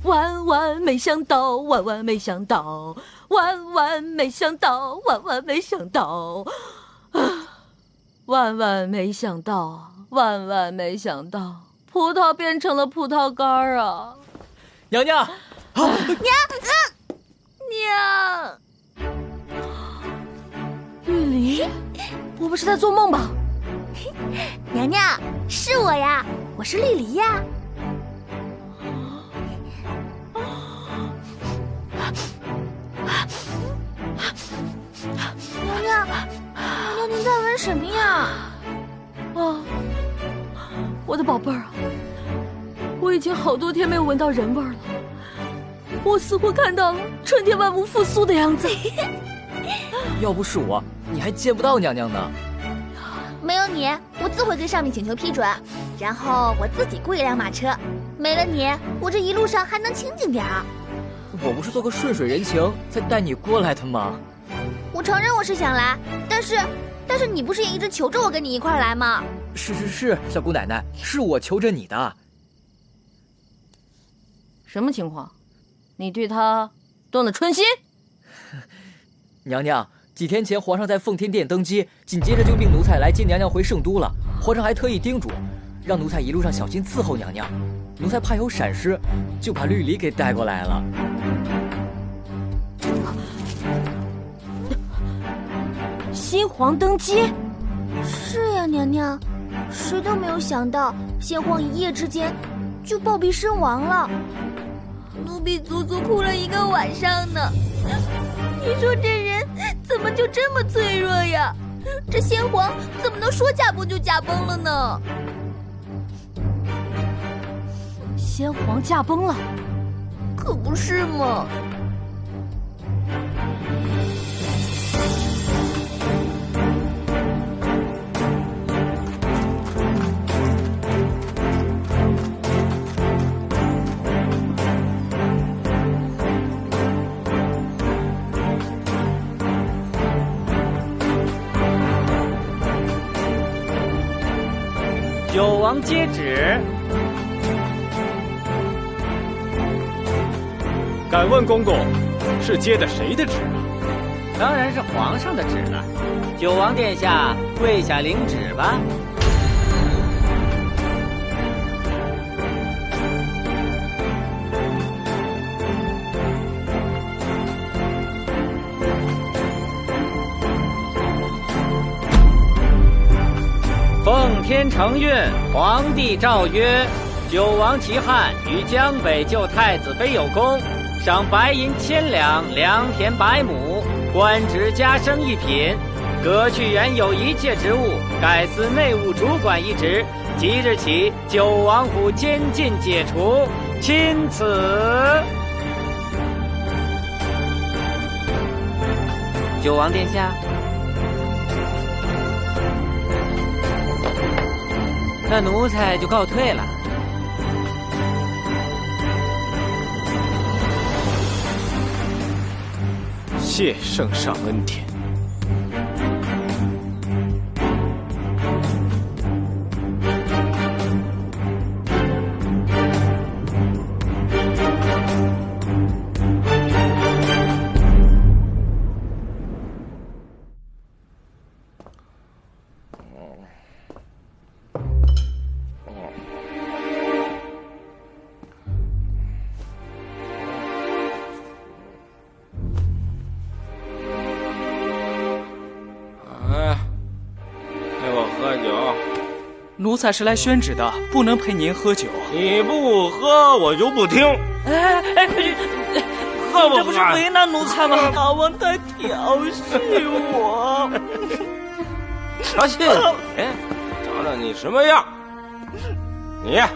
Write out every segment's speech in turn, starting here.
万万没想到，万万没想到，万万没想到，万万没想到，万万没想到，万万没想到，葡萄变成了葡萄干啊！娘娘，娘，玉离，我不是在做梦吧？娘娘，是我呀，我是绿篱呀。娘娘，您在闻什么呀？啊，我的宝贝儿啊，我已经好多天没有闻到人味儿了，我似乎看到春天万物复苏的样子。要不是我，你还见不到娘娘呢。没有你，我自会跟上面请求批准，然后我自己雇一辆马车。没了你，我这一路上还能清静点儿。我不是做个顺水人情才带你过来的吗？我承认我是想来，但是你不是也一直求着我跟你一块儿来吗？是，小姑奶奶，是我求着你的。什么情况？你对他动了春心？娘娘，几天前皇上在奉天殿登基，紧接着就命奴才来接娘娘回圣都了。皇上还特意叮嘱，让奴才一路上小心伺候娘娘。奴才怕有闪失，就把绿篱给带过来了。新皇登基？是呀，娘娘，谁都没有想到先皇一夜之间就暴毙身亡了。奴婢足足哭了1个晚上呢。你说这人怎么就这么脆弱呀？这先皇怎么能说驾崩就驾崩了呢？先皇驾崩了？可不是嘛。九王接旨。敢问公公，是接的谁的旨啊？当然是皇上的旨了。九王殿下，跪下领旨吧。奉天承运，皇帝诏曰：九王齐汉于江北救太子妃有功，赏白银1000两，良田100亩，官职加升1品，革去原有一切职务，改司内务主管一职。即日起，九王府监禁解除，钦此。九王殿下，那奴才就告退了。谢圣上恩典。奴才是来宣旨的，不能陪您喝酒。你不喝，我就不听。喝不喝？这不是为难奴才吗？大王在调戏我。调戏你？尝尝你什么样？你来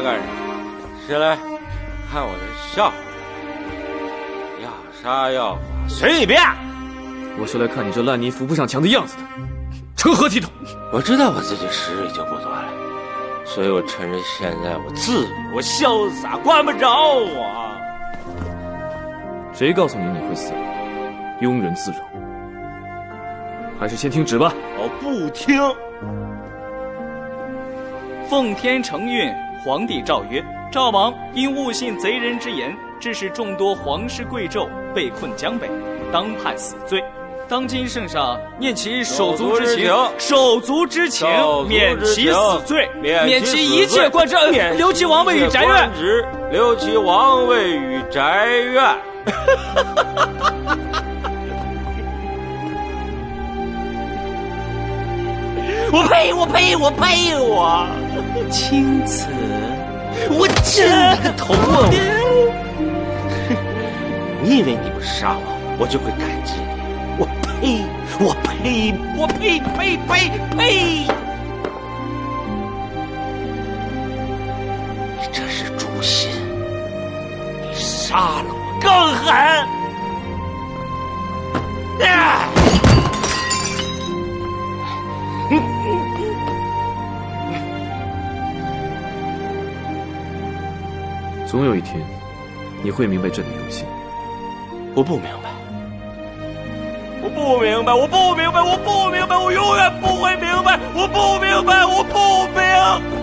干什么？是来看我的笑话？要杀要剐随便。我是来看你这烂泥扶不上墙的样子的，成何体统？我知道我自己实力就不多了，所以我趁着现在我自如潇洒，管不着我。谁告诉你你会死？庸人自扰。还是先听旨吧。我不听。奉天承运，皇帝诏曰：赵王因误信贼人之言，致使众多皇室贵胄被困江北，当判死罪。当今圣上念其手足之情，免其死罪，免其一切官职，留其王位与宅院。留其王位与宅院。我呸！青子，我真你个头啊！你以为你不杀我，我就会感激你？我呸！你这是诛心，你杀了我更狠！总有一天，你会明白这个游戏。我不明白，我永远不会明白，我不明白。